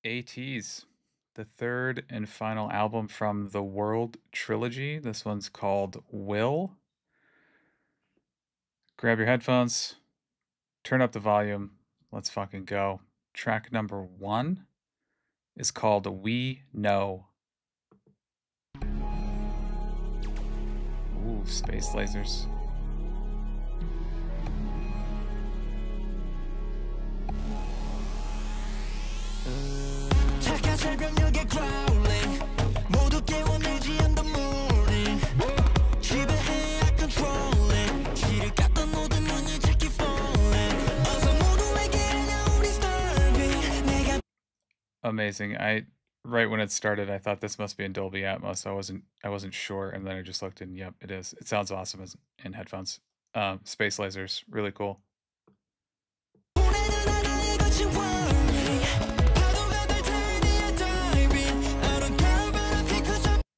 ATEEZ, the third and final album from the World Trilogy. This one's called Will. Grab your headphones, turn up the volume, let's fucking go. Track number 1 is called We Know. Ooh, space lasers. Amazing. Right when it started, I thought this must be in Dolby Atmos. I wasn't sure, and then I just looked and yep, it is. It sounds awesome in headphones. Space lasers, really cool.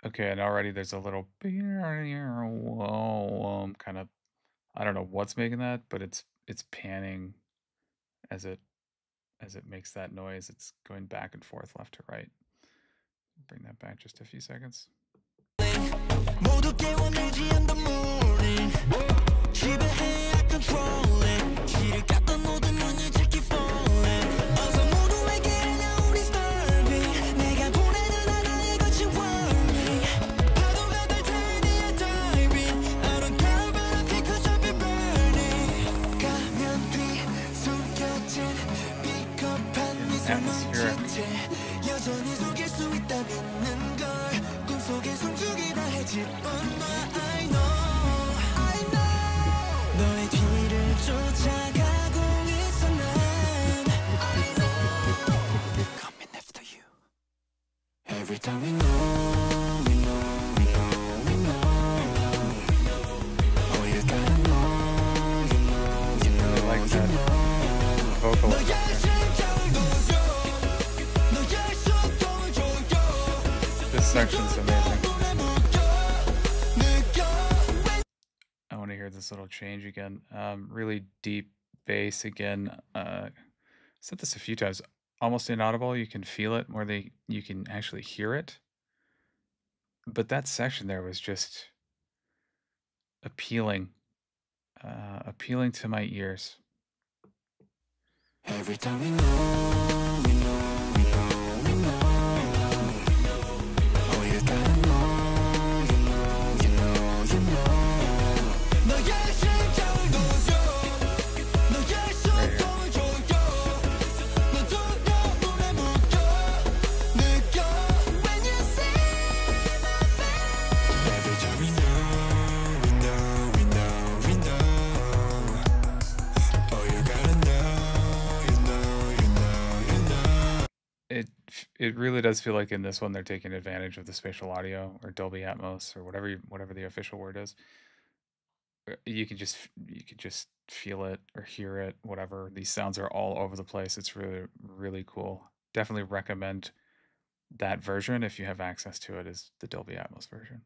Okay, and already there's a little kind of, I don't know what's making that, but it's panning as it makes that noise. It's going back and forth, left to right. Bring that back just a few seconds. Atmospheric. Every time we know, we know, we know, we know. Oh, you gotta know, you know, you know, like that vocal. This section's amazing. I want to hear this little change again. Really deep bass again. Said this a few times. Almost inaudible. You can feel it more than you can actually hear it. But that section there was just appealing, appealing to my ears. Every time we know, we know, we know, we know. Oh, you gotta know, you know, you know, you know. It really does feel like in this one they're taking advantage of the spatial audio or Dolby Atmos or whatever the official word is. You can just feel it or hear it, whatever. These sounds are all over the place. It's really, really cool. Definitely recommend that version if you have access to it, is the Dolby Atmos version.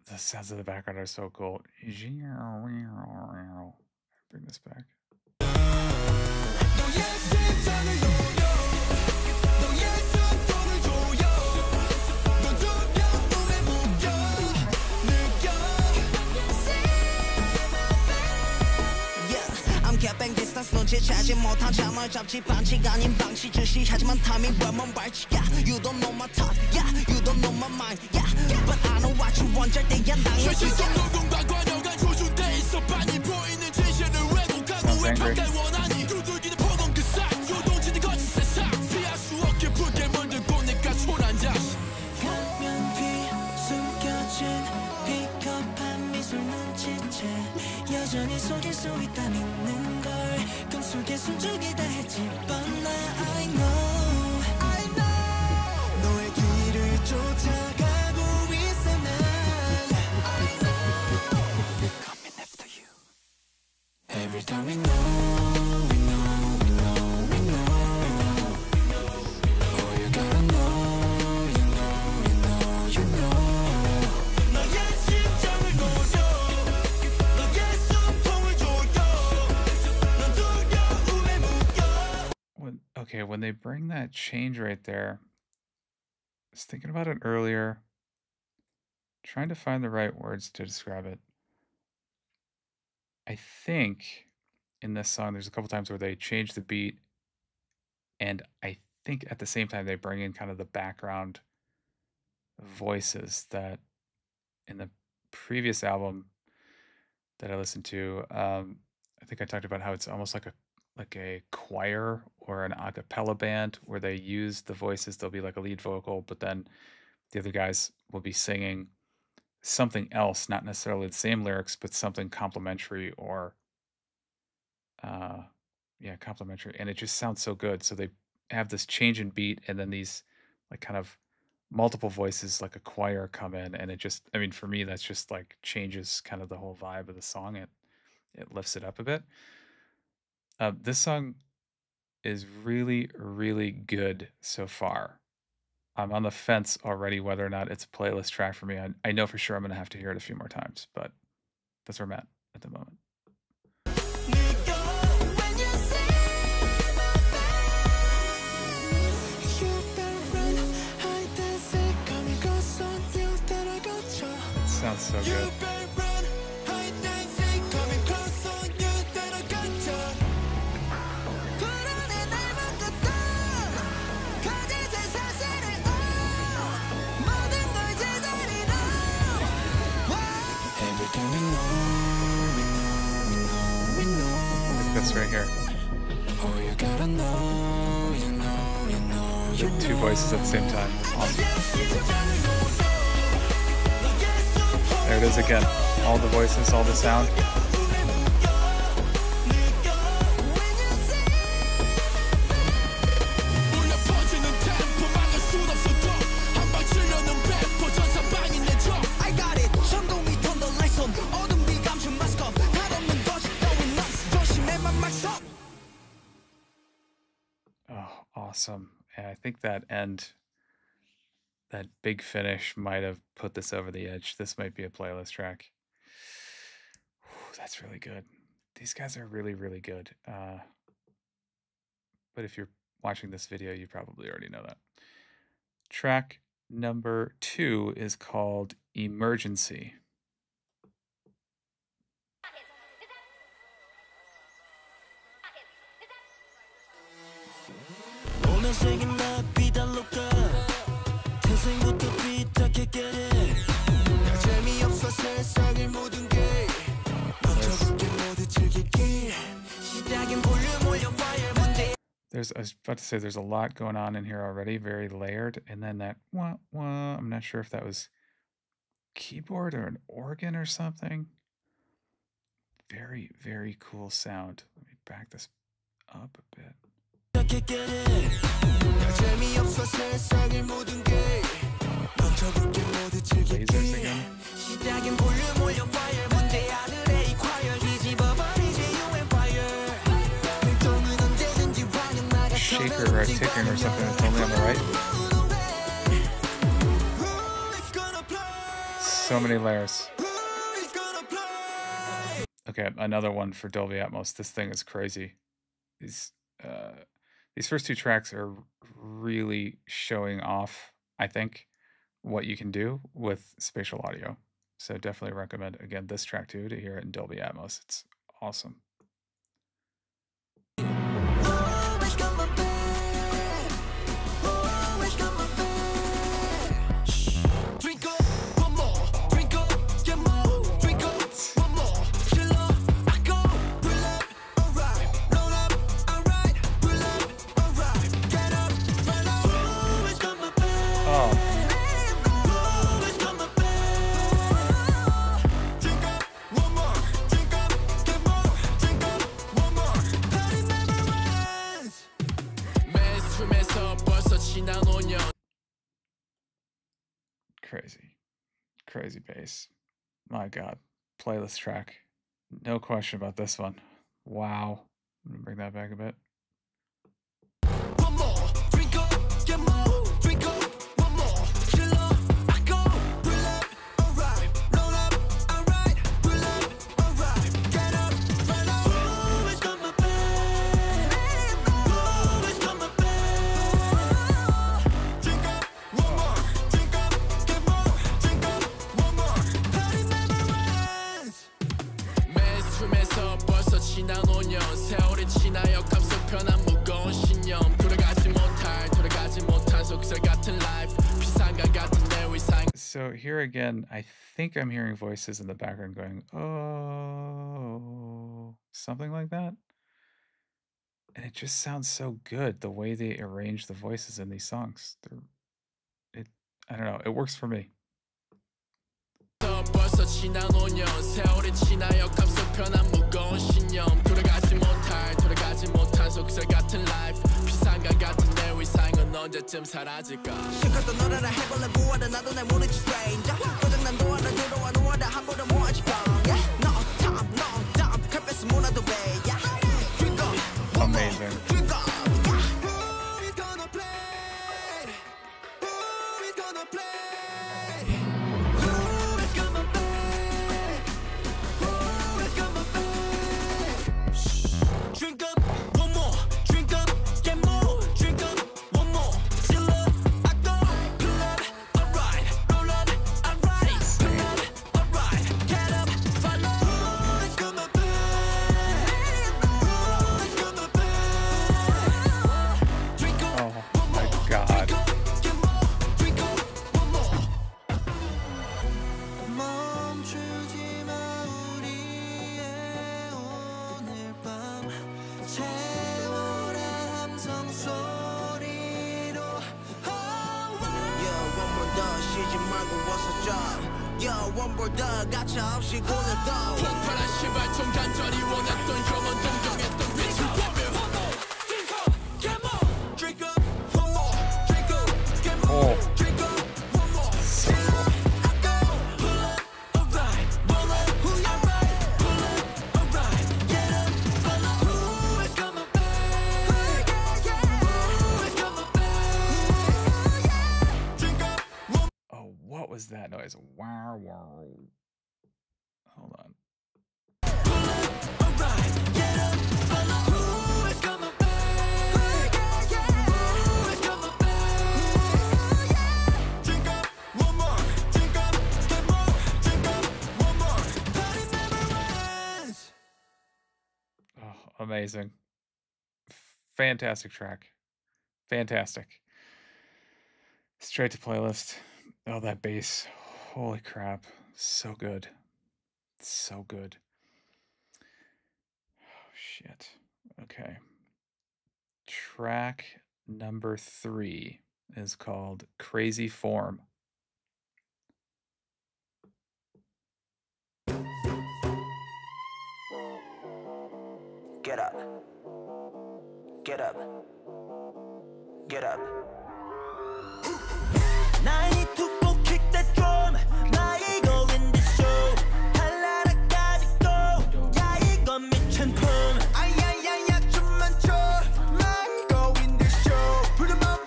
The sounds of the background are so cool. Bring this back. You don't know my thought, yeah, you don't know my mind, yeah, but I know what you want. 여전히 속일 수 있다 믿는 걸 꿈속에 숨죽이다 했지 But now I know 너의 that change right there. I was thinking about it earlier, trying to find the right words to describe it. I think in this song, there's a couple times where they change the beat, and I think at the same time they bring in kind of the background voices that in the previous album that I listened to, I think I talked about how it's almost like a choir or an a cappella band where they use the voices. There'll be like a lead vocal, but then the other guys will be singing something else, not necessarily the same lyrics, but something complementary or yeah, complementary, and it just sounds so good. So they have this change in beat, and then these like kind of multiple voices like a choir come in, and it just, I mean, for me that's just like changes kind of the whole vibe of the song. It lifts it up a bit. This song is really, really good so far. I'm on the fence already whether or not it's a playlist track for me. I know for sure I'm going to have to hear it a few more times, but that's where I'm at the moment. Sounds so good. This right here. The two voices at the same time. Awesome. There it is again. All the voices, all the sound. Oh, awesome. And I think that end, that big finish might have put this over the edge. This might be a playlist track. Whew, that's really good. These guys are really, really good. But if you're watching this video, you probably already know that. Track number 2 is called Emergency. I was about to say there's a lot going on in here already, very layered, and then that wah wah, I'm not sure if that was keyboard or an organ or something. Very, very cool sound. Let me back this up a bit. Lasers again. Shaker or a ticking or something that's only on the right. So many layers. Okay, another one for Dolby Atmos. This thing is crazy. These first 2 tracks are really showing off, I think, what you can do with spatial audio. So definitely recommend, again, this track too, to hear it in Dolby Atmos. It's awesome. Crazy bass. My God. Playlist track. No question about this one. Wow. I'm gonna bring that back a bit. So here again, I think I'm hearing voices in the background going, oh, something like that. And it just sounds so good the way they arrange the voices in these songs. It, I don't know, it works for me. 벌써 지난 5년 세월이 지나여 감속 변한 무거운 신념 돌아가지 못한 속설 같은 life 비상가 같은 내 위상은 언제쯤 사라질까 실컷 너를 해볼래 무하다 나도 날 모르지 stranger 고장난 도안을 들어와 놓아다 한 번에 모아지 yeah no time 칼뺏어 몰아도 돼 yeah Amazing. What was that noise? Wow, wow. Hold on. Oh, amazing. Fantastic track. Fantastic. Straight to playlist. Oh, that bass. Holy crap. So good. So good. Oh, shit. Okay. Track number 3 is called Crazy Form. Get up. Get up. Get up. I need to go kick that drum. 나 이거 in the show. 달라라까지 go. 야 이거 미친 품. 아야야야 춤만 춰. 나 이거 in the show. Put 'em on,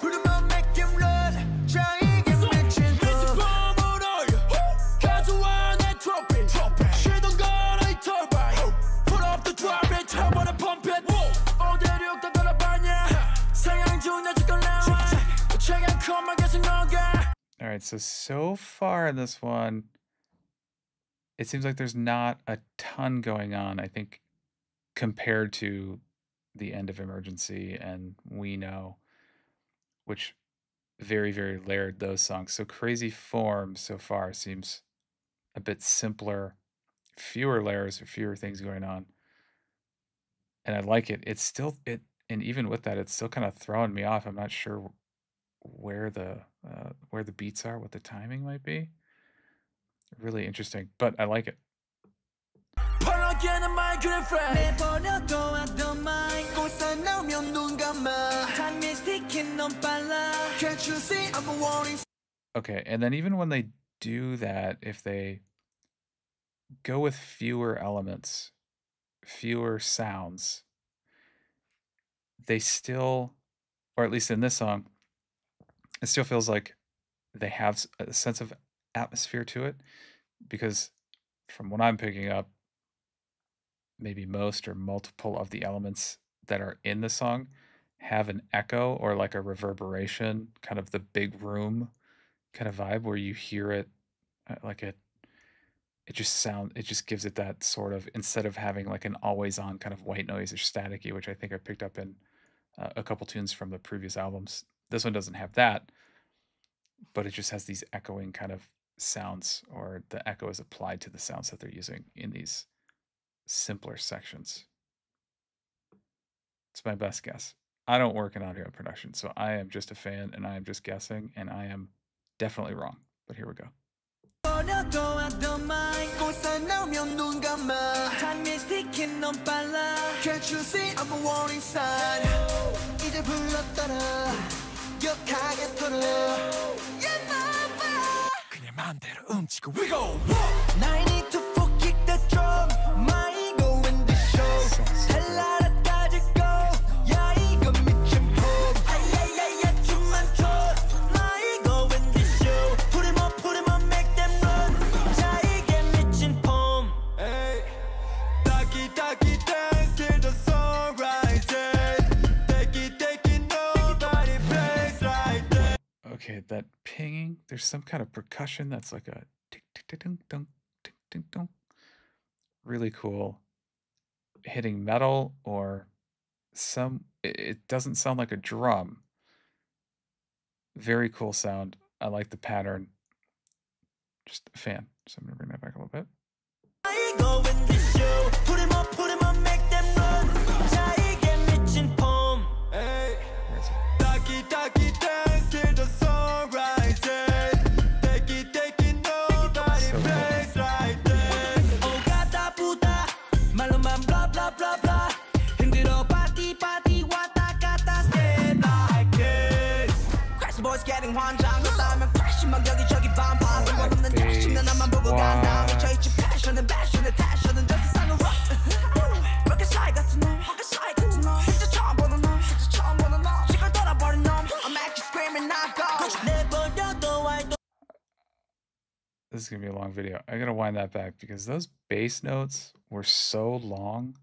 make him run. 자 이게 미친 품. 미친 뿜을 가져와 내 트로피. 시동 걸어 이 터바인. Put up the drop it, 터버려 pump it. 어디로 다 돌아봤냐. 상향 중 내 지금 나와. 최강 컴만 계속 너가. All right, so far in this one, it seems like there's not a ton going on, I think, compared to the end of Emergency and We Know, which very, very layered those songs. So Crazy Form so far seems a bit simpler, fewer layers, fewer things going on. And I like it. It's still, and even with that, it's still kind of throwing me off. I'm not sure where the beats are, what the timing might be. Really interesting, but I like it. Okay, and then even when they do that, if they go with fewer elements, fewer sounds, they still, or at least in this song, it still feels like they have a sense of atmosphere to it, because from what I'm picking up, maybe most or multiple of the elements that are in the song have an echo or like a reverberation, kind of the big room kind of vibe where you hear it like it just gives it that sort of, instead of having like an always on kind of white noise or staticky, which I think I picked up in a couple tunes from the previous albums. This one doesn't have that, but it just has these echoing kind of sounds, or the echo is applied to the sounds that they're using in these simpler sections. It's my best guess. I don't work in audio production, so I am just a fan and I am just guessing, and I am definitely wrong. But here we go. Okay, that pinging, there's some kind of percussion that's like a tick tick tick dunk dunk tick tick dunk. Really cool. Hitting metal or it doesn't sound like a drum. Very cool sound. I like the pattern. Just a fan. So I'm gonna bring that back a little bit. This is gonna be a long video. I gotta wind that back because those bass notes were so long.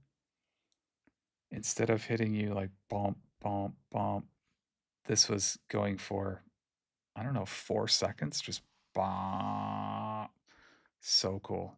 Instead of hitting you like bump, bump, bump, this was going for, I don't know, 4 seconds. Just bump. So cool.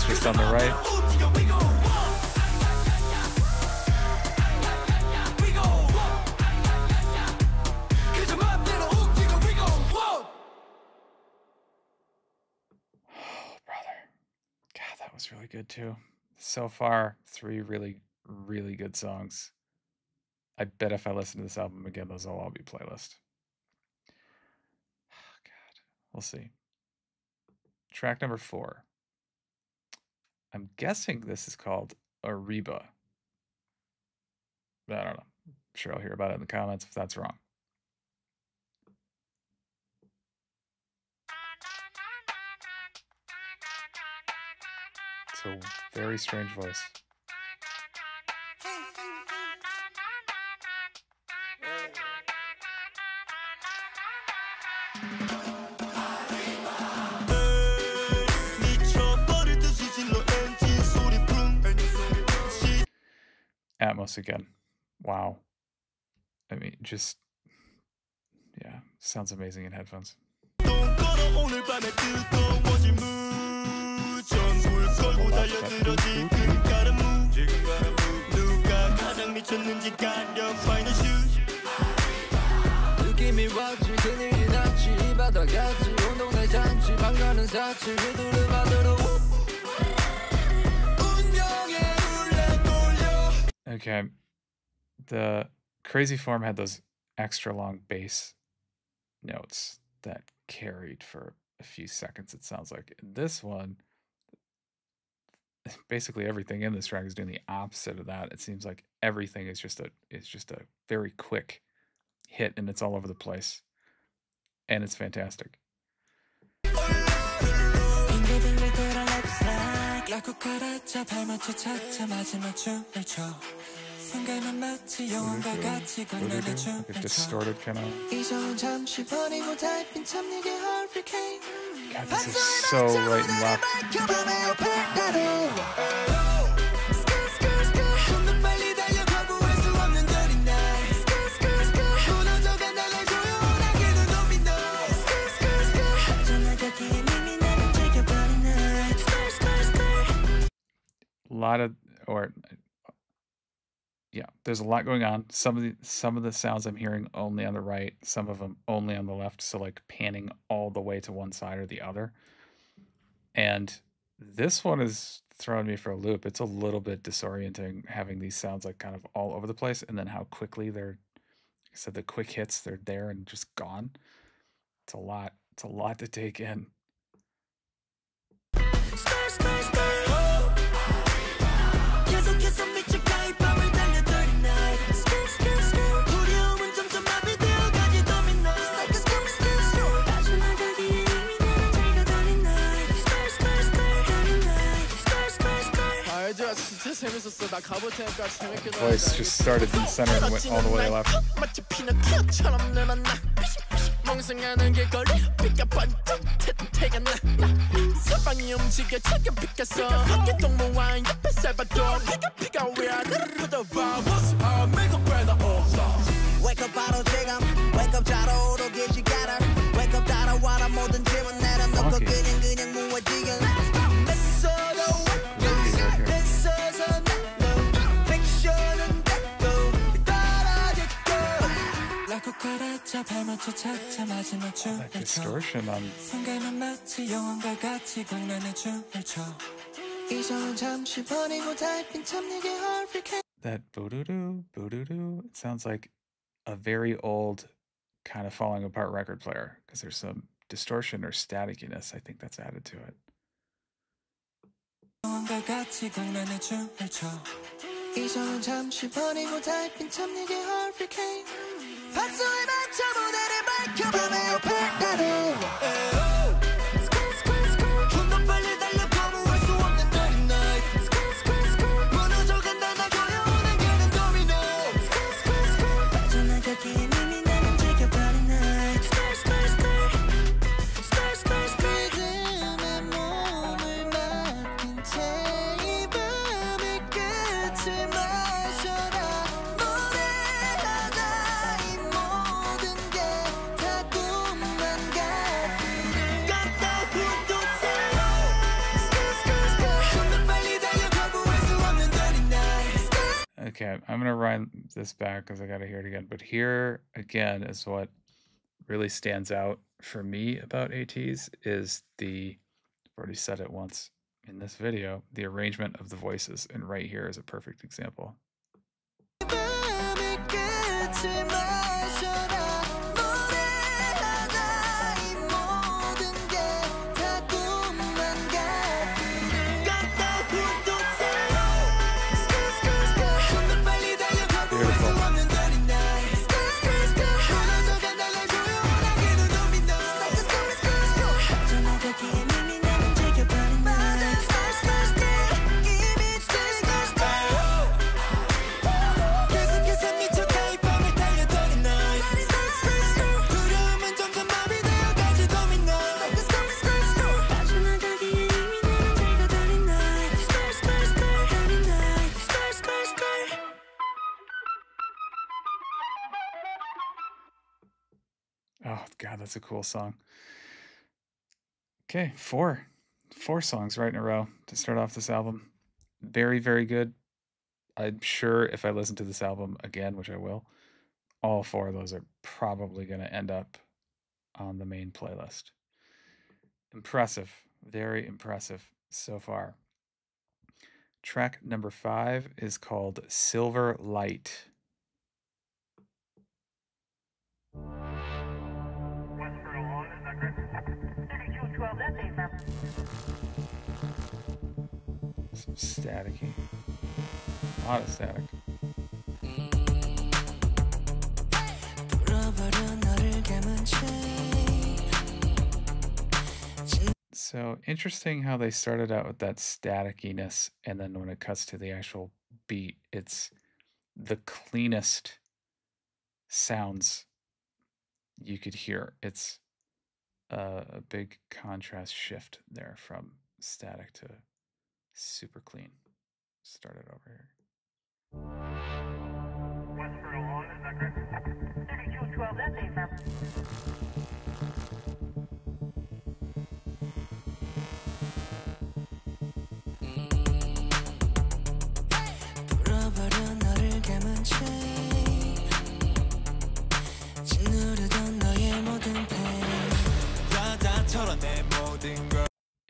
Just on the right. Oh, brother. God, that was really good too. So far, 3 really, really good songs. I bet if I listen to this album again, those will all be playlist. Oh, God. We'll see. Track number 4. I'm guessing this is called ARRIBA. But I don't know. I'm sure I'll hear about it in the comments if that's wrong. It's a very strange voice. Atmos again. Wow. I mean, just, yeah, sounds amazing in headphones. Okay, the Crazy Form had those extra long bass notes that carried for a few seconds, it sounds like. This one, basically everything in this track is doing the opposite of that. It seems like everything is just a very quick hit, and it's all over the place, and it's fantastic. Like a distorted kind of. God, this is so right and left. A lot of, yeah, there's a lot going on. Some of the sounds I'm hearing only on the right, some of them only on the left, so like panning all the way to one side or the other. And this one is throwing me for a loop. It's a little bit disorienting having these sounds like kind of all over the place, and then how quickly they're, like I said, the quick hits, they're there and just gone. It's a lot to take in. Voice just started in the center and went all the way left. Wake up, bottle jigam. Wake up, 자로 오르기 가라. Wake up, 따라와라 모든 질문 내려 놓고 그냥 무어지게. That distortion on that boo-doo-doo, boo-doo-doo. It sounds like a very old kind of falling apart record player because there's some distortion or staticiness. I think that's added to it. Okay, I'm going to run this back because I got to hear it again. But here, again, is what really stands out for me about ATEEZ is the, I've already said it once in this video, the arrangement of the voices. And right here is a perfect example. Oh god, that's a cool song. Okay, four songs right in a row to start off this album. Very, very good. I'm sure if I listen to this album again, which I will, all four of those are probably going to end up on the main playlist. Impressive. Very impressive so far. Track number 5 is called Silver Light. Some staticky. A lot of static. So interesting how they started out with that staticiness, and then when it cuts to the actual beat, it's the cleanest sounds you could hear. It's a big contrast shift there from static to super clean. Start it over here.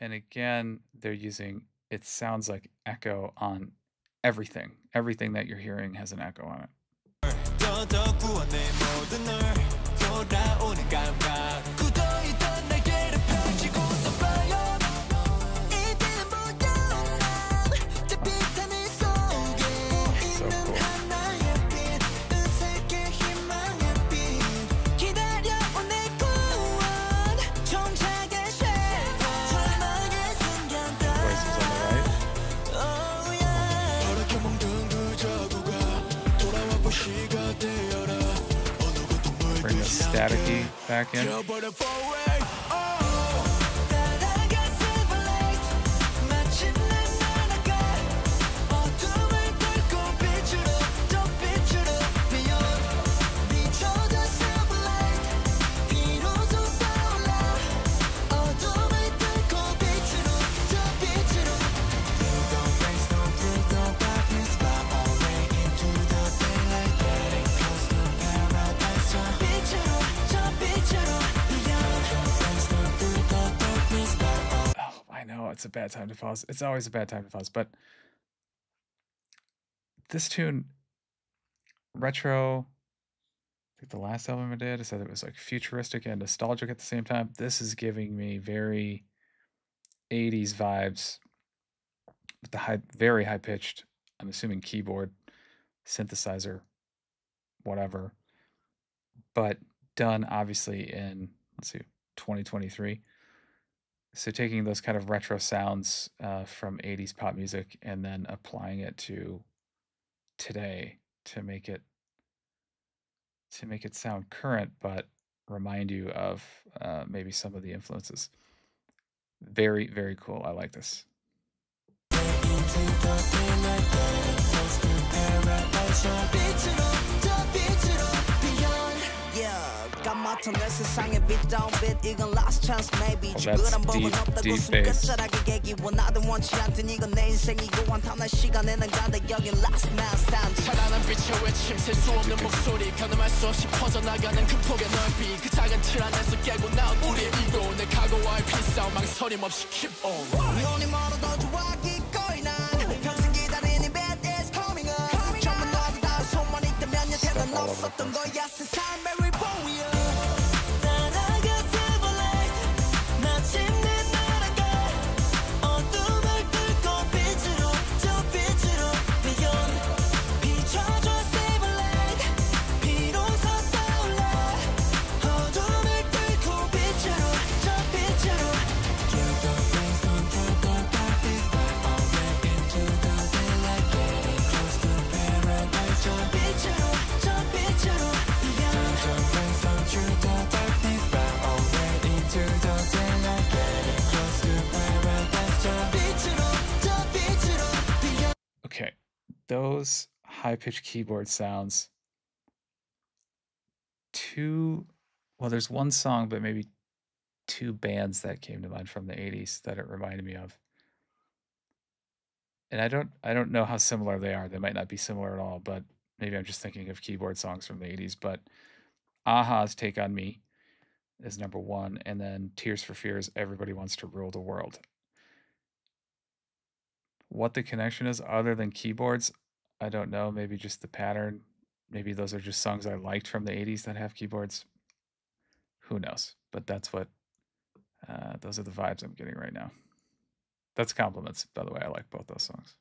And again, they're using, it sounds like echo on everything. Everything that you're hearing has an echo on it. Bring the staticky back in. It's a bad time to pause. It's always a bad time to pause, but this tune, retro, I think the last album I did, I said it was like futuristic and nostalgic at the same time. This is giving me very 80s vibes with the very high pitched, I'm assuming keyboard, synthesizer, whatever, but done obviously in, let's see, 2023. So taking those kind of retro sounds from 80s pop music and then applying it to today to make it sound current, but remind you of maybe some of the influences. Very, very cool. I like this. 같은 내 세상에 빛다운빛 이건 last chance maybe 죽으란 법은 없다고 손가락을 깨기 원하든 원치 않든 이건 내 인생이고 한탄할 시간에는 간다 여긴 last man stand 찬란한 빛의 외침 셀 수 없는 목소리 가늠할 수 없이 퍼져나가는 큰 폭의 넓이 그 작은 틀 안에서 깨고 나온 우리의 이고 내 각오와의 필싸움 망설임 없이 keep on 눈이 멀어도 좋아 기꺼이 난 평생 기다린 이 bad days coming up 전부 너도 다 손만 있다면 여태는 없었던 거야 세상 very boring Okay, those high-pitched keyboard sounds, two Well, there's one song, but maybe two bands that came to mind from the 80s that it reminded me of. And I don't know how similar they are. They might not be similar at all, but maybe I'm just thinking of keyboard songs from the 80s. But a-ha's Take on Me is number one, and then Tears for Fears, Everybody Wants to Rule the World. What the connection is other than keyboards, I don't know. Maybe just the pattern. Maybe those are just songs I liked from the 80s that have keyboards. Who knows? But that's what, those are the vibes I'm getting right now. That's compliments, by the way. I like both those songs.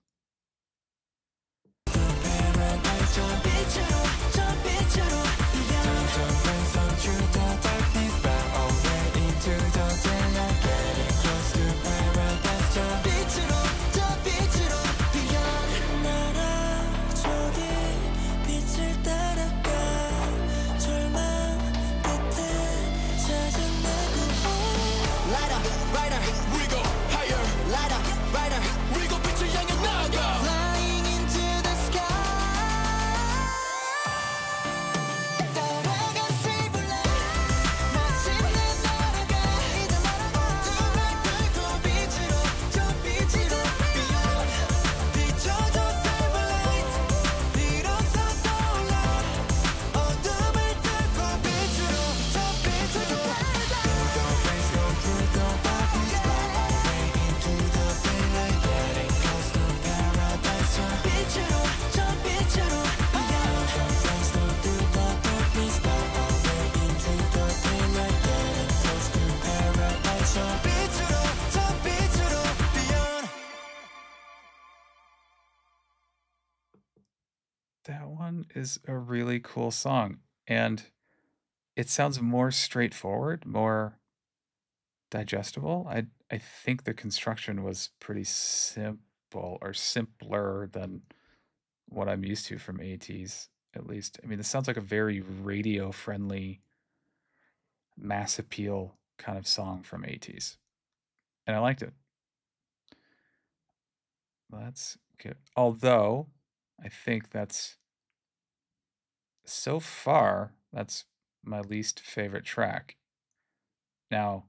That one is a really cool song, and it sounds more straightforward, more digestible. I think the construction was pretty simple, or simpler than what I'm used to from ATEEZ, at least. I mean, this sounds like a very radio-friendly, mass appeal kind of song from ATEEZ, and I liked it. That's good. Although, I think that's, so far, that's my least favorite track. Now,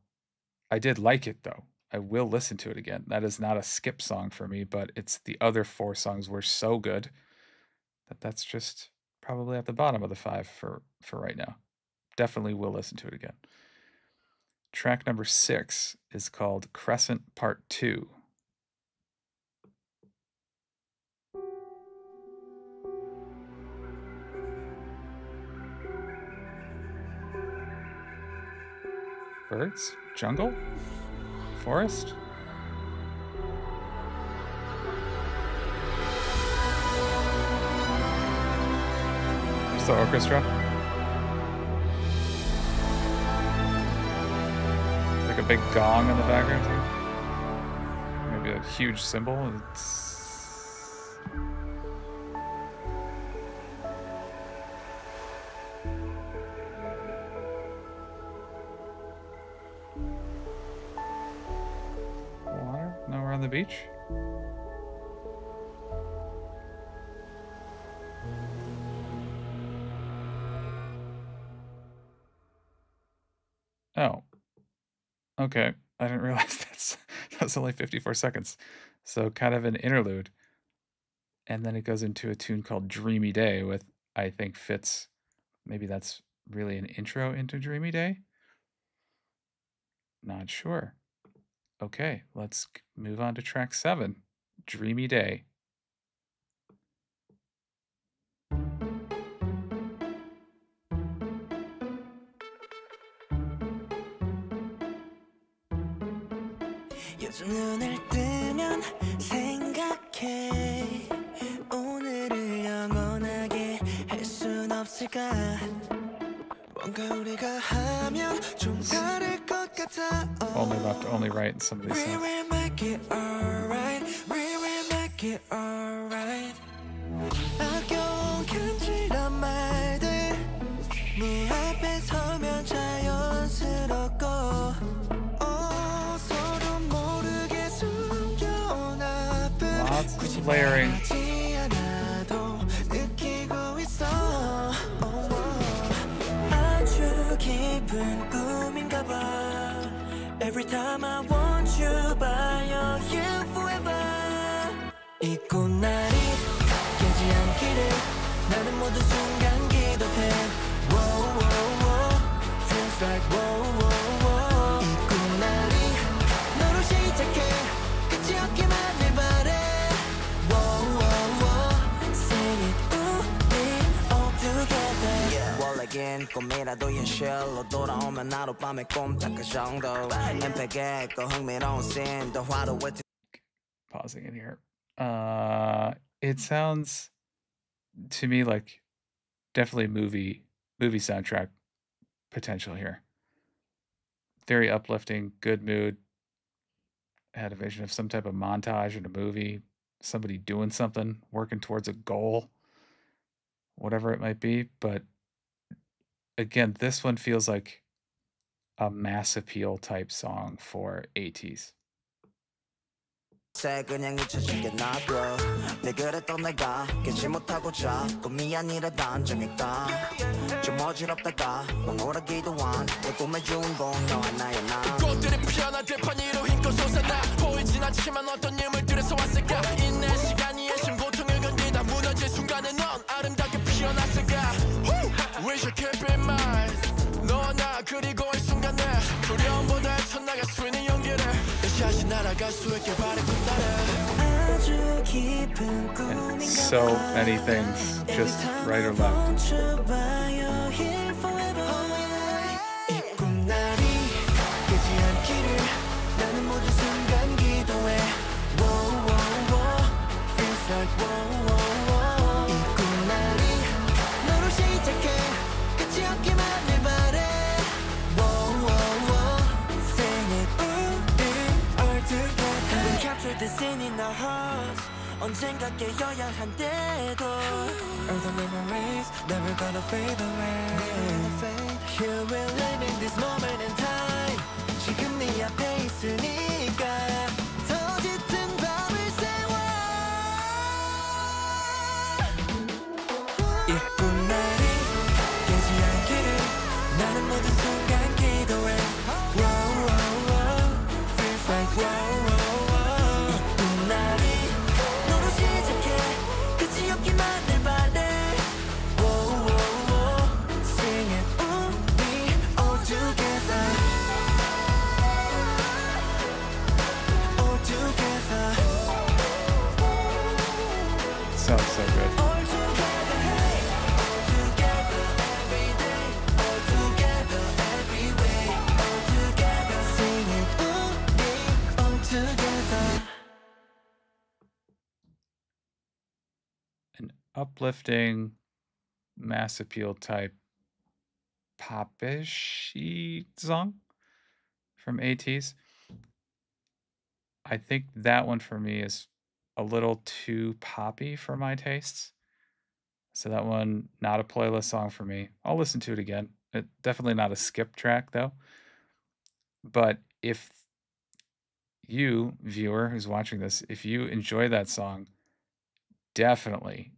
I did like it though. I will listen to it again. That is not a skip song for me, but it's the other 4 songs were so good that that's just probably at the bottom of the 5 for right now. Definitely will listen to it again. Track number 6 is called Crescent Part.2. Birds? Jungle? Forest? Just the orchestra? Like a big gong in the background too? Maybe a huge cymbal. Water? Nowhere on the beach? Oh. Okay. I didn't realize that's only 54 seconds. So kind of an interlude. And then it goes into a tune called Dreamy Day with, I think, fits. Maybe that's really an intro into Dreamy Day? Not sure. Okay, let's move on to track 7, Dreamy Day. 요즘 눈을 뜨면 생각해 오늘을 영원하게 할 순 없을까 뭔가 우리가 하면 좀 다를 것 같아 Only left, only right in some of these We songs. will make it alright We will make it alright 아껴온 간지런 말들 네 앞에 서면 자연스럽고 서로 모르게 숨겨온 아픔 Lots of layering. 굳이 않아도 느끼고 있어 아주 깊은 Every time I want you by your here forever 이 꽃날이 깨지 않기를 나는 모든 순간 기도해 Whoa, whoa, whoa Feels like whoa, whoa, whoa 이 꽃날이 너로 시작해 끝이 없기만 해 바래 Whoa, whoa, whoa Sing it 우리 all together 원래긴 꿈이라도 현실로 돌아오면 하룻밤에 꼼짝할 정도 엠팩에 그 흥미로운 씬 더 화려해 Pausing it here. It sounds to me like definitely movie soundtrack potential here. Very uplifting, good mood. I had a vision of some type of montage in a movie, somebody doing something, working towards a goal, whatever it might be. But again, this one feels like a mass appeal type song for ATEEZ. 그냥 잊혀지게 놔둬 내 그랬던 내가 깨지 못하고 자꾸 미안이라 단정했다 좀 어지럽다가 멍울하기도 한내 꿈의 주인공 너 하나야 나 꽃들이 피어나 들판 위로 힘껏 솟아나 보이진 않지만 어떤 유물들에서 왔을까 인내 시간이 애신 고통을 견디다 무너질 순간에 넌 아름답게 피어났을까 We should keep in mind 너와 나 그리고 이 순간에 두려움보다 헤쳐나갈 수 있는 용기를 다시 날아갈 수 있게 바래 아주 깊은 꿈인가 So many things, just right or left. 이 꿈날이 깨지 않기를 나는 모든 순간 기도해 Whoa, whoa, whoa Feels like whoa, whoa, whoa 이 꿈날이 너로 시작해 끝이 없기만 해 바래 Whoa, whoa, whoa Sing it 우리 all together We captured the scene in our hearts 언젠가 깨어야 한데도 All the memories never gonna fade away Here we're living this moment in time 지금 네 앞에 있으니까 더 짙은 밤을 새워 이 꿈날이 깨지 않기를 나는 모든 순간 기도해 Whoa, whoa, whoa Feels like whoa, whoa, whoa 이 꿈날이 너로 시작해 끝이 없기만 해 바래 Whoa, whoa, whoa Sing it 우리 all together All together Sounds so good. All together hey All together every day All together every way All together Sing it 우리 all together An uplifting, mass appeal type popish song from ATEEZ. I think that one for me is a little too poppy for my tastes. So that one, not a playlist song for me. I'll listen to it again. Definitely not a skip track though. But if you, viewer who's watching this, if you enjoy that song, definitely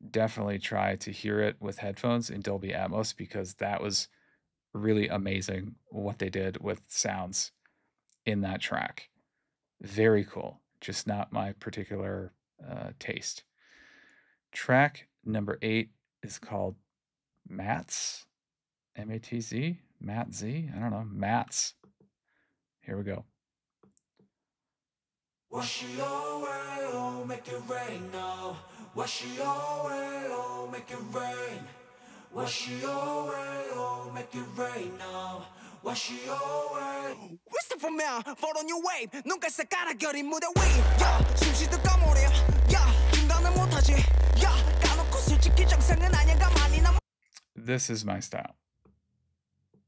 try to hear it with headphones in Dolby Atmos because that was really amazing what they did with sounds in that track. Very cool. Just not my particular taste. Track number 8 is called MATZ. M-A-T-Z? MATZ? I don't know. MATZ. Here we go. Wash it away, oh, make it rain now. Wash it away, oh, make it rain. Wash it away, oh, make it rain now. Wash it away. Whistle for me, follow your wave. 눈깔 깔아결인 무대 위. Yeah, 숨쉬도 까모래. Yeah, 중간을 못하지. Yeah, 까놓고 솔직히 정상은 아니야 가만히 남. This is my style.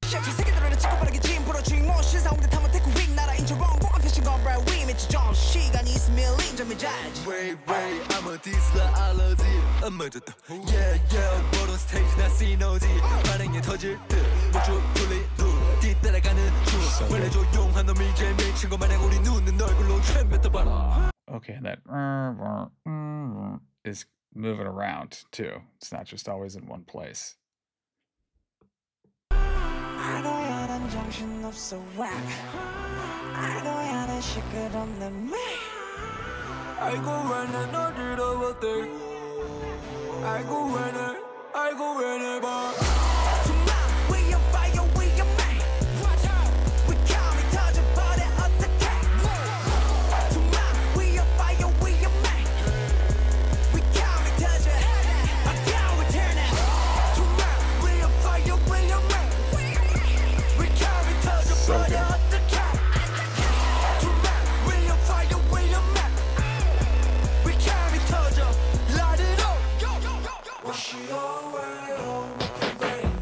세계들을 치고빠르게 짐부러 주인공 신사홍대 탐험 태국 윅 나라 인처럼 고가 패션 건브라 위 미치 좀 시간이 있으면 인정을 잘지 Way I'm a diesel allergy 안 맞았다 Yeah 보던 스테이지 나 시너지 반응이 터질 듯 무조 풀리도 뒤따라가는 중 원래 조용한 놈이 제일 미친 것 마냥 우리 눈은 얼굴로 챈 뱉어봐라 Okay, that is moving around too. It's not just always in one place. 알아야 난 정신 없어 whack 알고 야는 시끄럽네 매 알고 왜는 어디로 왔대 알고 왜는 봐 Tonight we on fire we on man Watch out we coming 터져버려 어떡해 Tonight we on fire we on man We coming 터져 Again we turn it Tonight we on fire we on man We coming 터져버려 어떡해 Tonight we on fire we on man We coming 터져 Light it up Wash it away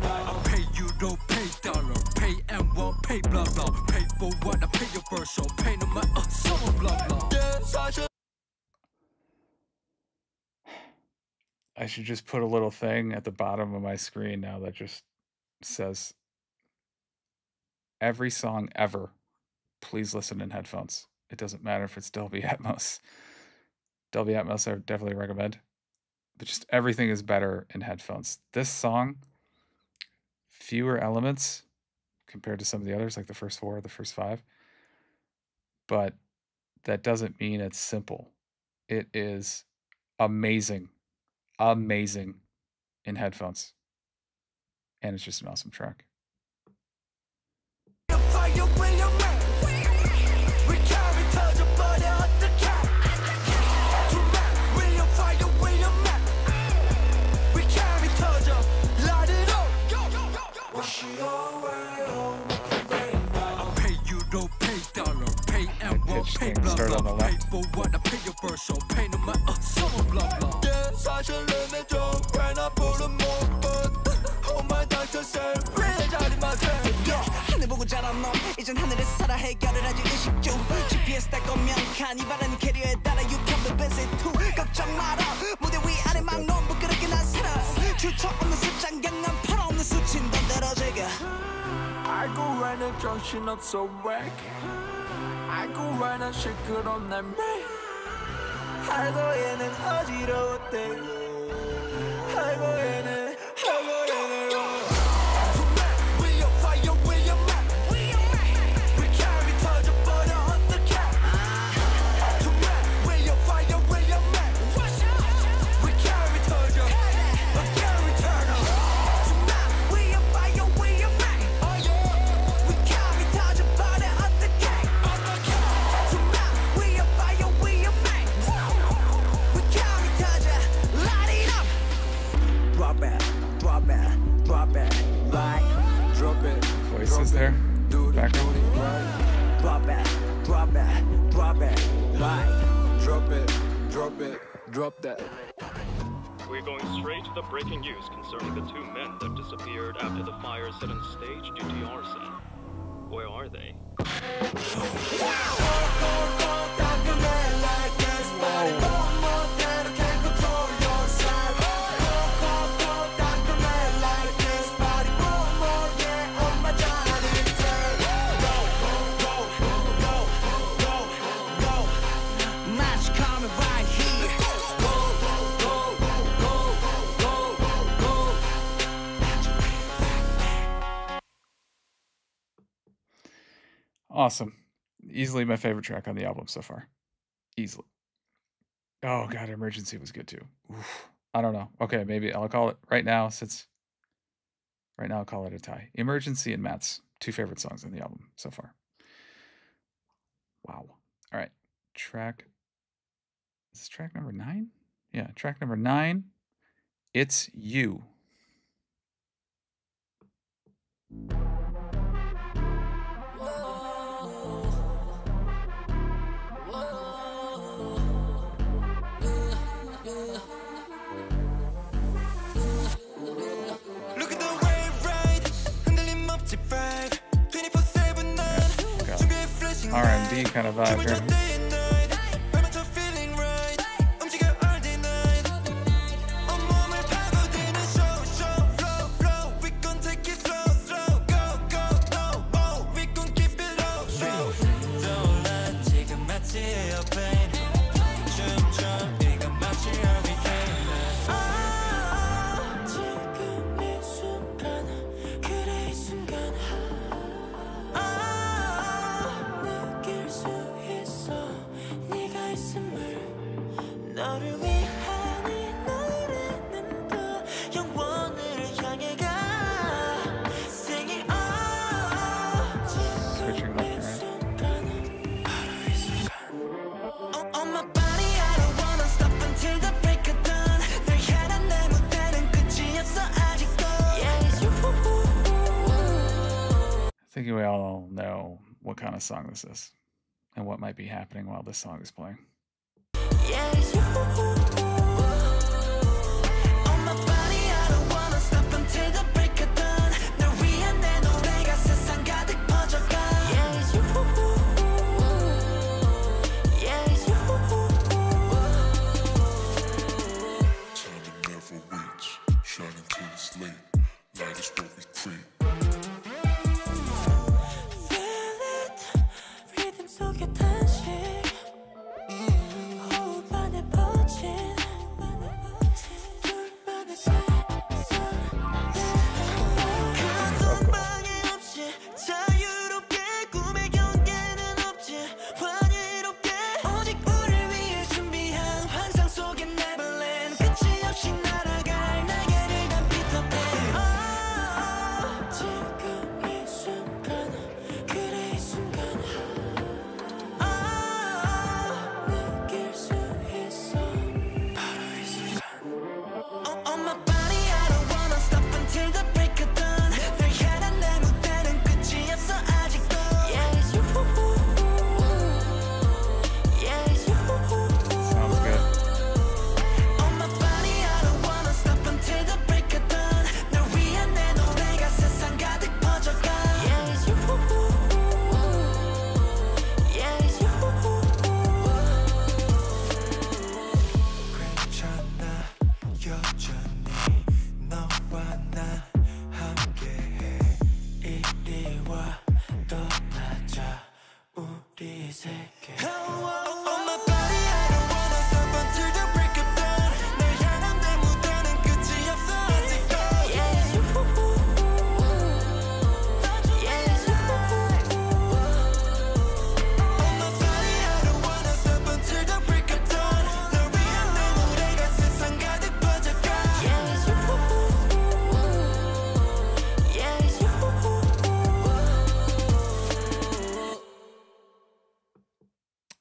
I pay euro, pay dollar, pay M1, pay blah blah, pay for what I pay your first, so pay no matter so blah blah. I should just put a little thing at the bottom of my screen now that just says every song ever, please listen in headphones. It doesn't matter if it's Dolby Atmos. Dolby Atmos I would definitely recommend. But just everything is better in headphones. This song, fewer elements compared to some of the others, like the first 4 or the first 5. But that doesn't mean it's simple. It is amazing, amazing in headphones. And it's just an awesome track. Pay blah blah, pay for what I pay your first, so pay no matter so blah blah. 사실은 좀 꽤나 부른 Oh my doctor said, 왜 자리 맞춰? 하늘 보고 자란 놈, 이젠 하늘에 살아 해결을 하지 의식 중. GPS 달 거면 칸이 바라는 캐리어에 따라 you can be busy too. 걱정 마라, 무대 위 아래 막놈 부끄럽게 난 살아. 출처 없는 숫장 강남 팔 없는 수친 던데러 제가. 알고 왜는 정신없어 whack 알고 왜는 시끄럽네 매 알고 얘는 어지러웠대 알고 얘는 We on fire, we on man We carry 터져버려 어떡해 Tonight we on fire, we on man We carry 터져 Again we turn up Tonight we on fire, we on man We carry 터져버려 어떡해 Tonight we on fire, we on man We carry 터져 Light it up Drop it, drop it, drop it Right Drop it Voices there. Background. Drop it, drop it, drop it Right Drop it, drop it, drop that. We're going straight to the breaking news concerning the 2 men that disappeared after the fire set on stage due to arson. Where are they? Match coming right here Awesome. Easily my favorite track on the album so far. Easily. Oh god, Emergency was good too. Oof. I don't know. Okay, maybe I'll call it right now since right now I'll call it a tie. Emergency and MATZ, 2 favorite songs on the album so far. Wow. All right. Track. Is this track number 9? Yeah, track number 9. It's You. Look at the wave ride 흔들림 없지 vibe 24/7 난 준비해 flashing R&B kind of vibe here. day and night 발맞춰 feeling right 움직여 all day night 온몸을 파고드는 show flow flow we gon' take it slow slow go go no oh we gon' keep it low slow 떠올라 지금 마치 airplane 춤춰 이건 마치 everything 지금 이 순간 그래 이 순간 thinking we all know what kind of song this is and what might be happening while this song is playing.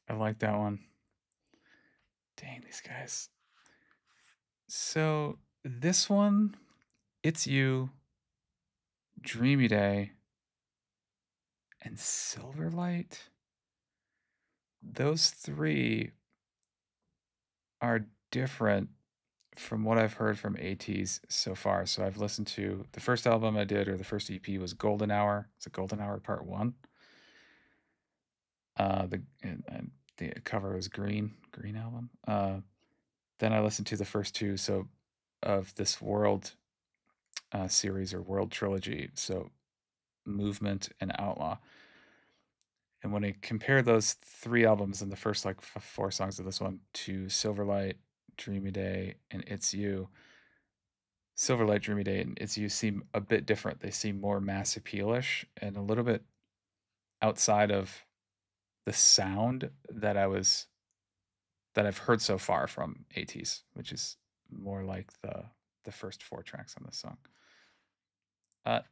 I like that one. Dang, these guys. So this one, It's You, Dreamy Day, and Silverlight. Those three are different from what I've heard from ATEEZ so far. So I've listened to the first album I did, or the first EP, was Golden Hour. It's a Golden Hour Part 1. And the cover was Green album. Then I listened to the first two of this World series, or World trilogy. So Movement and Outlaw. And when I compare those three albums and the first like 4 songs of this one to Silverlight, Dreamy Day, and It's You, Silverlight, Dreamy Day, and It's You seem a bit different. They seem more mass appeal-ish and a little bit outside of the sound that I've heard so far from ATEEZ, which is more like the first 4 tracks on this song.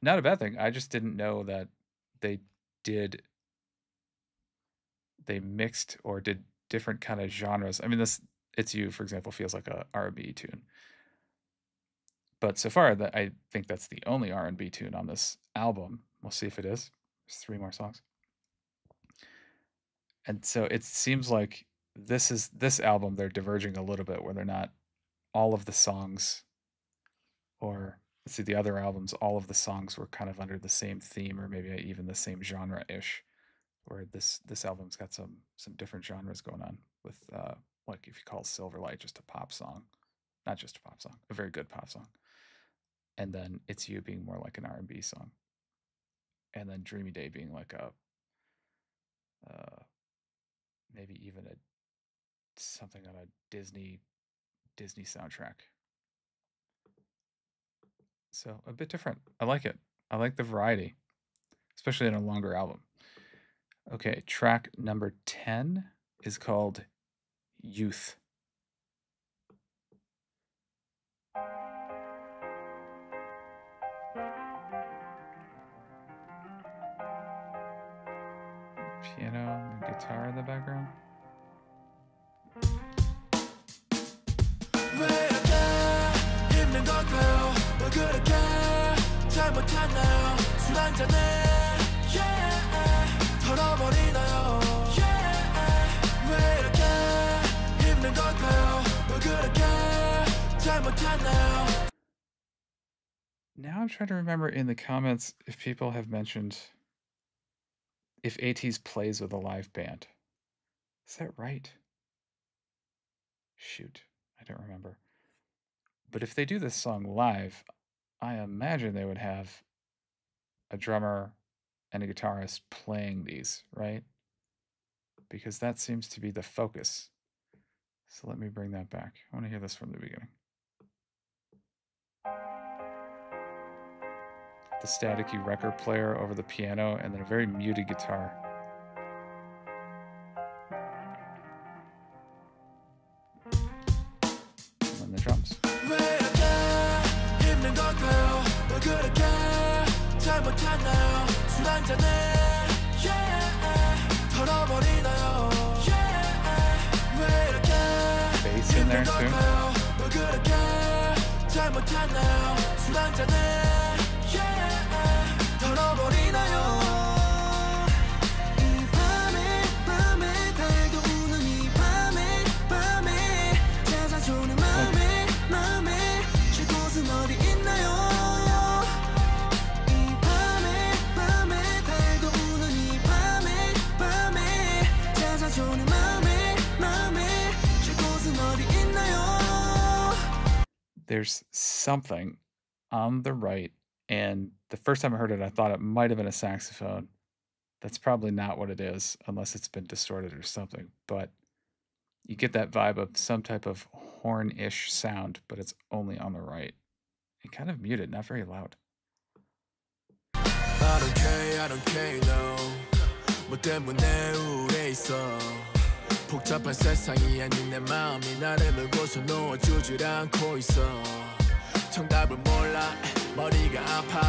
Not a bad thing. I just didn't know that they mixed or did different kind of genres. I mean, this It's You, for example, feels like a R&B tune. But so far, I think that's the only R&B tune on this album. We'll see if it is. There's 3 more songs. And so it seems like this album, they're diverging a little bit, where they're not all of the songs, or let's see, the other albums, all of the songs were kind of under the same theme, or maybe even the same genre-ish, where this album's got some different genres going on with, like if you call Silverlight just a pop song, not just a pop song, a very good pop song. And then It's You being more like an R&B song. And then Dreamy Day being like a, maybe even something on a Disney soundtrack. So a bit different. I like it. I like the variety, especially in a longer album. Okay, track number 10 is called Youth. Piano and guitar in the background. 왜 그렇게 잘 못하나요 술 한잔해 Now I'm trying to remember in the comments if people have mentioned if ATEEZ plays with a live band. Is that right? Shoot, I don't remember. But if they do this song live, I imagine they would have a drummer and a guitarist playing these, right? Because that seems to be the focus. So let me bring that back. I want to hear this from the beginning. The staticky record player over the piano, and then a very muted guitar. And then the drums. Bass in there too. There's something on the right, and the first time I heard it, I thought it might have been a saxophone. That's probably not what it is, unless it's been distorted or something, but you get that vibe of some type of horn-ish sound, but it's only on the right. And kind of muted, not very loud. I don't care, no. 뭐 때문에 우울해 있어. 복잡한 세상이 아닌 내 마음이 나를 물고서 놓아주질 않고 있어. 정답을 몰라 머리가 아파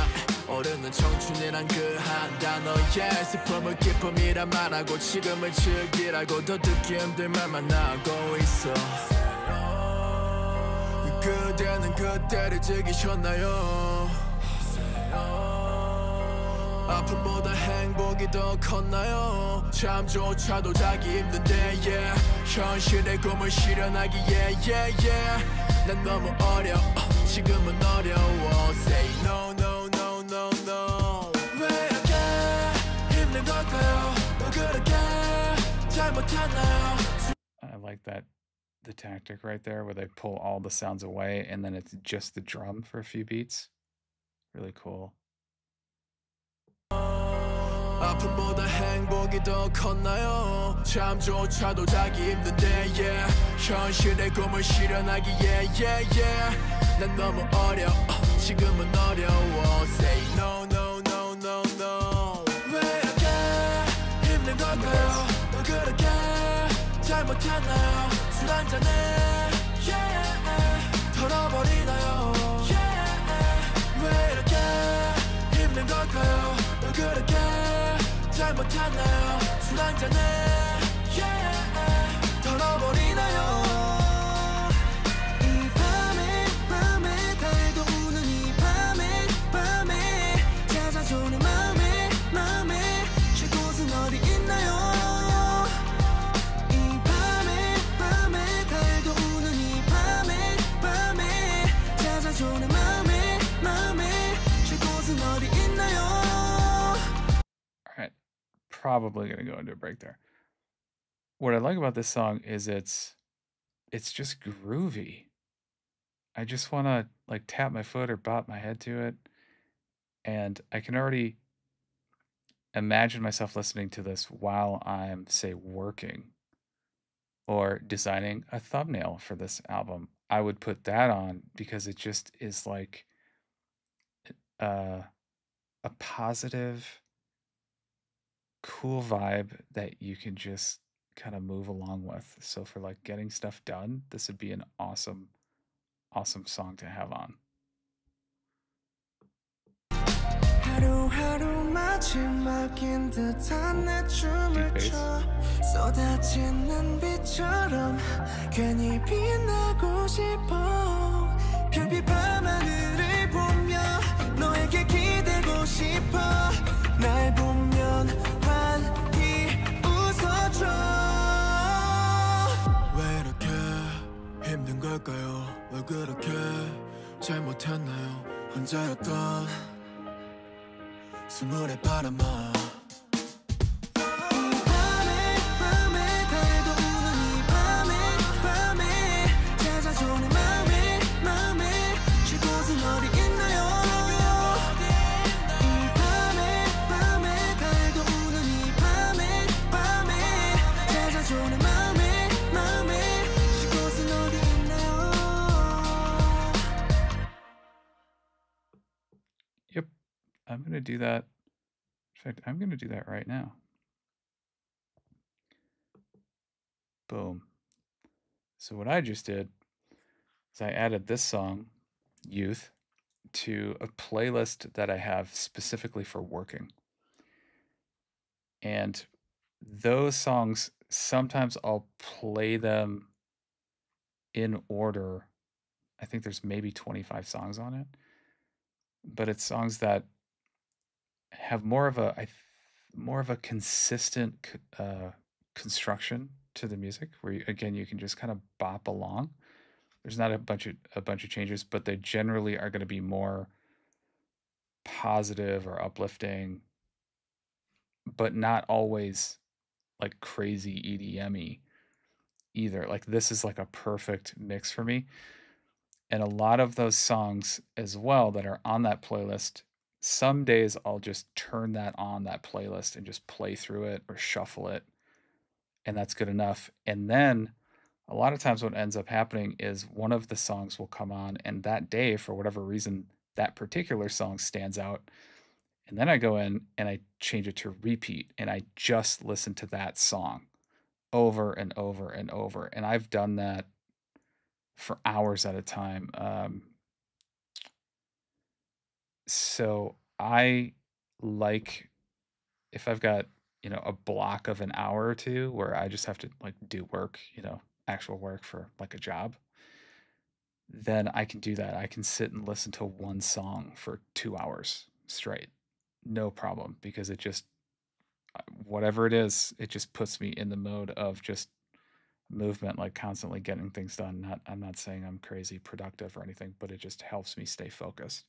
오르는 청춘이란 그 한 단어에 슬픔을 기쁨이란 말하고 지금을 즐기라고 더 듣기 힘든 말만 하고 있어. 그대는 그때를 즐기셨나요? 아픔보다 행복이 더 컸나요? 잠조차도 자기 힘든데 yeah. 현실의 꿈을 실현하기에 yeah, yeah. 난 너무 어려워 지금은 어려워 Say no no no no no 왜 이렇게 힘든 걸까요? 왜 그렇게 잘못했나요? I like that, the tactic right there where they pull all the sounds away and then it's just the drum for a few beats. Really cool. 아픔보다 행복이 더 컸나요? 잠조차도 자기 힘든데 yeah. 현실의 꿈을 실현하기에 yeah, yeah. 난 너무 어려워 지금은 어려워 Say no no no no no 왜 이렇게 힘든 걸까요? 왜 그렇게 잘못했나요? 술 한잔에 yeah. 털어버리나요? yeah. 왜 이렇게 힘든 걸까요? 왜 그렇게 잘못했나요? 술 한잔에 yeah. 털어버리나요? 이 밤에 달고 우는 이 밤에 찾아줘 내 맘에 쉴 곳은 어디 있나요? 이 밤에 달고 우는 이 밤에 찾아줘 내 맘에 쉴 곳은 어디 있나요? Probably gonna go into a break there. What I like about this song is it's just groovy. I just want to like tap my foot or bop my head to it, and I can already imagine myself listening to this while I'm, say, working or designing a thumbnail for this album. I would put that on because it just is like a positive, cool vibe that you can just kind of move along with. So for like getting stuff done, this would be an awesome song to have on. 하루하루 마지막인 듯한 내 춤을 춰 쏟아지는 빛처럼 괜히 빛나고 싶어 별빛 밤하늘을 보며 너에게 기대고 싶어 날 보면 환히 웃어줘 왜 이렇게 힘든 걸 왜 그렇게 잘못했나요 혼자였던 스물의 바람아 Yep, I'm going to do that. In fact, I'm going to do that right now. Boom. So what I just did is I added this song, Youth, to a playlist that I have specifically for working. And those songs, sometimes I'll play them in order. I think there's maybe 25 songs on it, but it's songs that have more of a consistent construction to the music, where again you can just kind of bop along. There's not a bunch of changes, but they generally are going to be more positive or uplifting, but not always like crazy EDM-y either. Like this is like a perfect mix for me. And a lot of those songs as well that are on that playlist, some days I'll just turn that on, that playlist, and just play through it or shuffle it, and that's good enough. And then a lot of times what ends up happening is one of the songs will come on, and that day, for whatever reason, that particular song stands out. And then I go in and I change it to repeat, and I just listen to that song over and over and over. And I've done that for hours at a time. So I like, if I've got, a block of an hour or two where I just have to like do work, actual work for like a job, then I can do that. I can sit and listen to one song for 2 hours straight. No problem, because it just, whatever it is, it just puts me in the mode of just movement, like constantly getting things done. I'm not saying I'm crazy productive or anything, but it just helps me stay focused.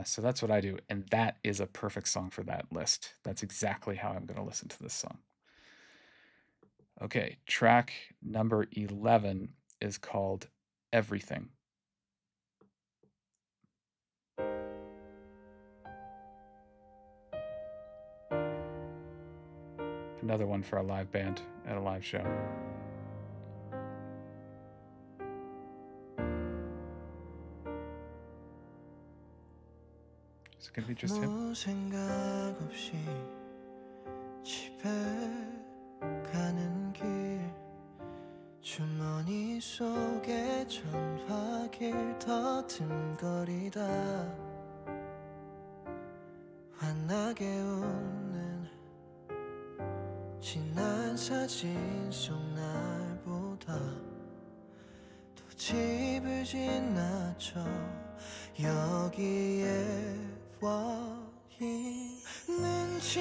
So that's what I do, and that is a perfect song for that list. That's exactly how I'm going to listen to this song. Okay, track number 11 is called Everything. Another one for a live band at a live show. Is it gonna be just him? 생각 없이 집에 가는 길 주머니 속에 전화길 더듬거리다 환하게 웃는 지난 사진 속 날보다 또 집을 지나쳐 여기에 와 있는지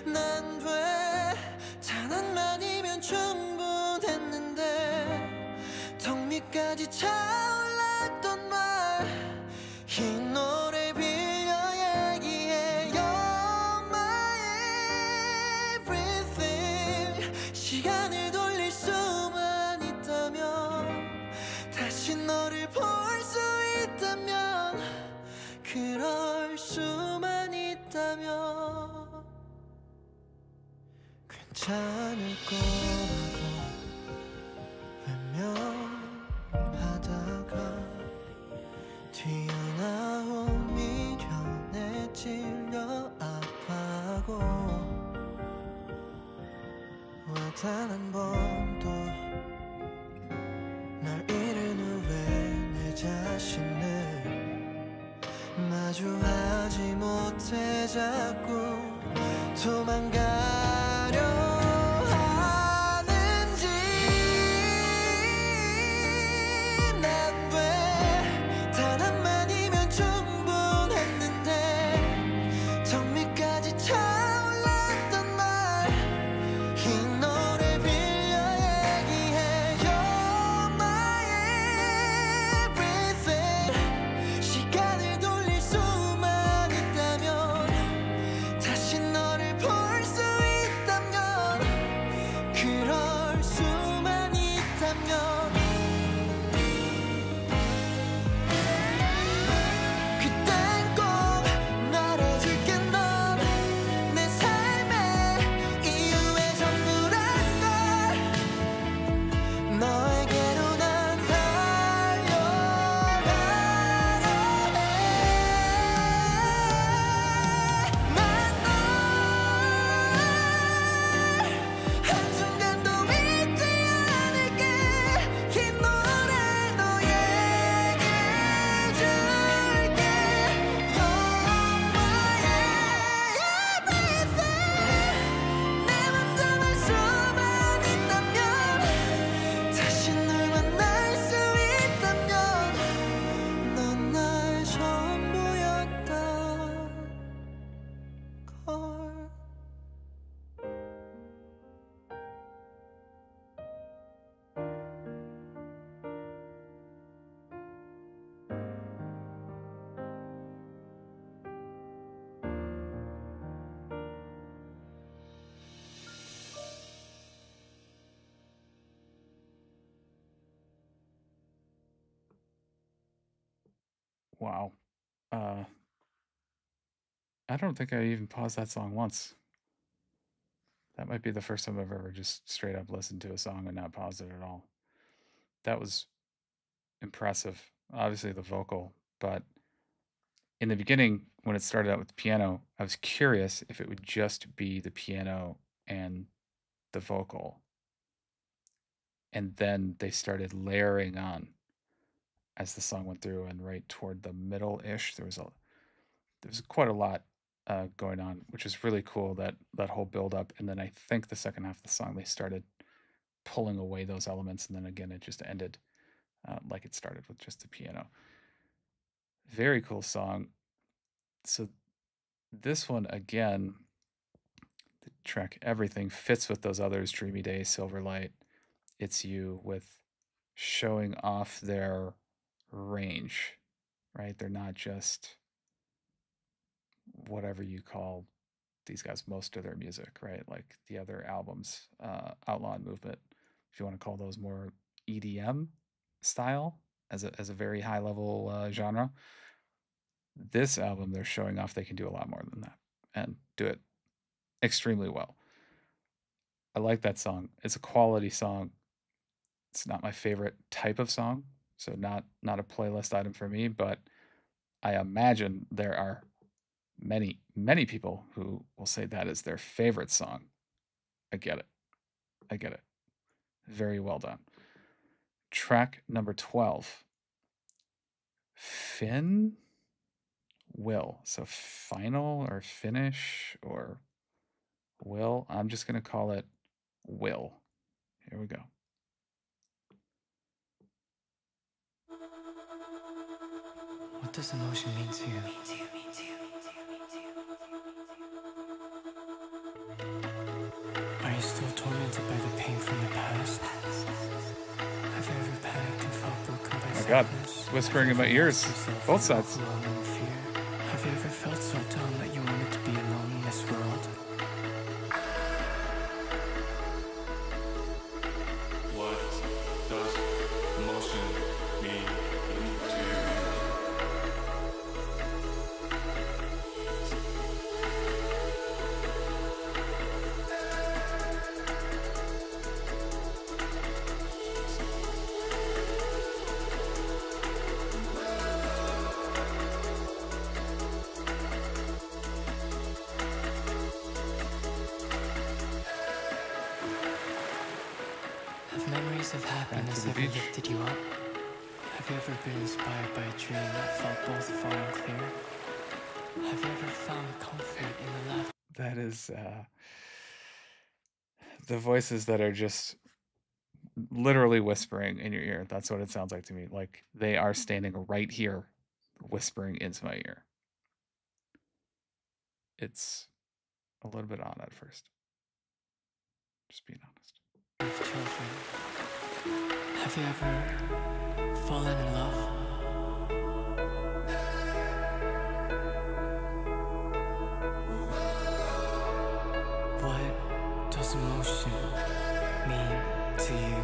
난 왜 단 한마디면 충분했는데 턱 밑까지 차올랐던 말 이 노래 빌려 얘기해 You're my everything 시간을 돌릴 수만 있다면 다시 너를 볼 수 있다면 그럴 수만 있다면 괜찮을 거라고 외면하다가 튀어나온 미련에 찔려 아파하고 왜 단 한 번도 날 잃은 후에 내 자신을 마주하지 못해 자꾸 도망가려 하는지 난 왜 단 한마디면 충분했는데 턱 밑까지 차올랐던 말 이 노래 빌려 얘기해 You're Wow. I don't think I even paused that song once. That might be the first time I've ever just straight up listened to a song and not paused it at all. That was impressive. Obviously the vocal, but in the beginning, when it started out with the piano, I was curious if it would just be the piano and the vocal. And then they started layering on as the song went through, and right toward the middle-ish, there was quite a lot going on, which is really cool, that whole build-up. And then I think the second half of the song, they started pulling away those elements, and then again, it just ended like it started with just the piano. Very cool song. So this one, again, the track Everything fits with those others, Dreamy Day, Silverlight, It's You, with showing off their range, right? They're not just whatever you call these guys most of their music, right? Like the other albums, Outlaw and Movement, if you want to call those more EDM style as a very high level genre. This album, they're showing off they can do a lot more than that and do it extremely well. I like that song. It's a quality song. It's not my favorite type of song, so not a playlist item for me, but I imagine there are many people who will say that is their favorite song. I get it. Very well done. Track number 12. Fin? Will. So final or finish or will. I'm just going to call it Will. Here we go. What does emotion mean to you? Are you still tormented by the pain from the past? Have you ever panicked and felt broken by Oh my God, sadness? whispering in my ears, both sides. Alone in fear? Have you ever felt so dumb that you wanted to be alone in this world? What does emotion mean to you? Have memories of happiness the ever beach. lifted you up? Have you ever been inspired by a dream that felt both far and clear? Have you ever found comfort in the laughter? That is the voices that are just literally whispering in your ear. That's what it sounds like to me. Like they are standing right here, whispering into my ear. It's a little bit odd at first. Just being honest. With children. Have you ever fallen in love? What does emotion mean to you?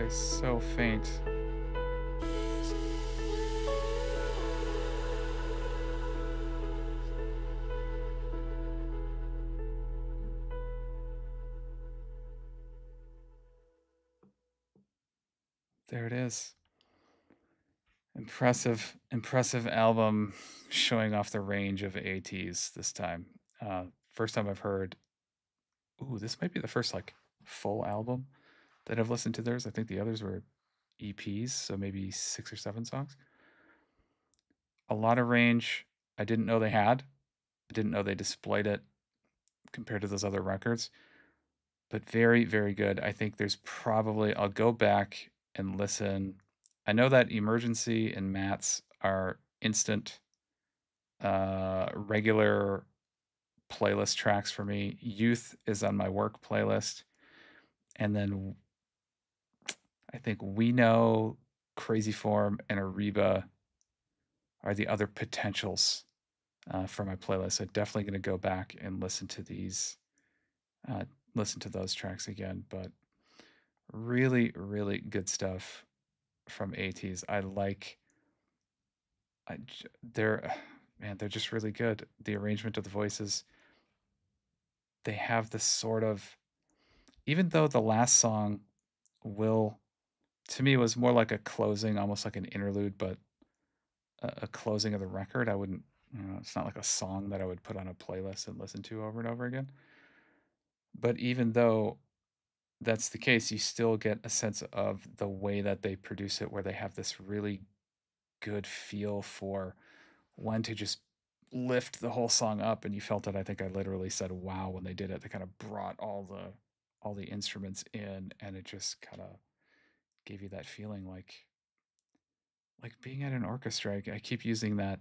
voice so faint. There it is. Impressive album, showing off the range of ATEEZ this time. First time I've heard. Ooh, this might be the first like full album that I've listened to theirs. I think the others were EPs, so maybe 6 or 7 songs. A lot of range I didn't know they had. I didn't know they displayed it compared to those other records. But very, very good. I think there's probably, I'll go back and listen. I know that Emergency and MATZ are instant, regular playlist tracks for me. Youth is on my work playlist. And then I think We Know, Crazy Form, and ARRIBA are the other potentials for my playlist. So definitely going to go back and listen to these, listen to those tracks again. But really, really good stuff from ATEEZ. They're man, they're just really good. The arrangement of the voices. They have this sort of, even though the last song will, to me, was more like a closing, almost like an interlude, but a closing of the record. I wouldn't, it's not like a song that I would put on a playlist and listen to over and over again. But even though that's the case, you still get a sense of the way that they produce it, where they have this really good feel for when to just lift the whole song up. And you felt it. I think I literally said wow when they did it. They kind of brought all the instruments in, and it just kind of gave you that feeling like being at an orchestra. I keep using that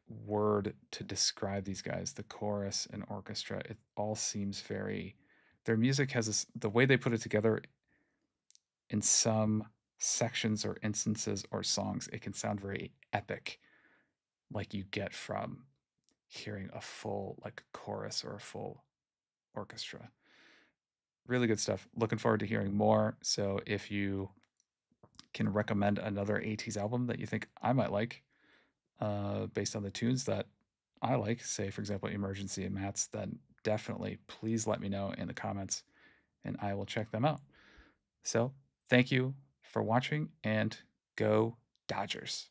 word to describe these guys, the chorus and orchestra. It all seems very, their music has this, the way they put it together in some sections or instances or songs, it can sound very epic, like you get from hearing a full like chorus or a full orchestra. Really good stuff. Looking forward to hearing more. So if you can recommend another ATEEZ album that you think I might like, based on the tunes that I like, say for example Emergency and MATZ, then definitely please let me know in the comments and I will check them out. So thank you for watching, and go Dodgers.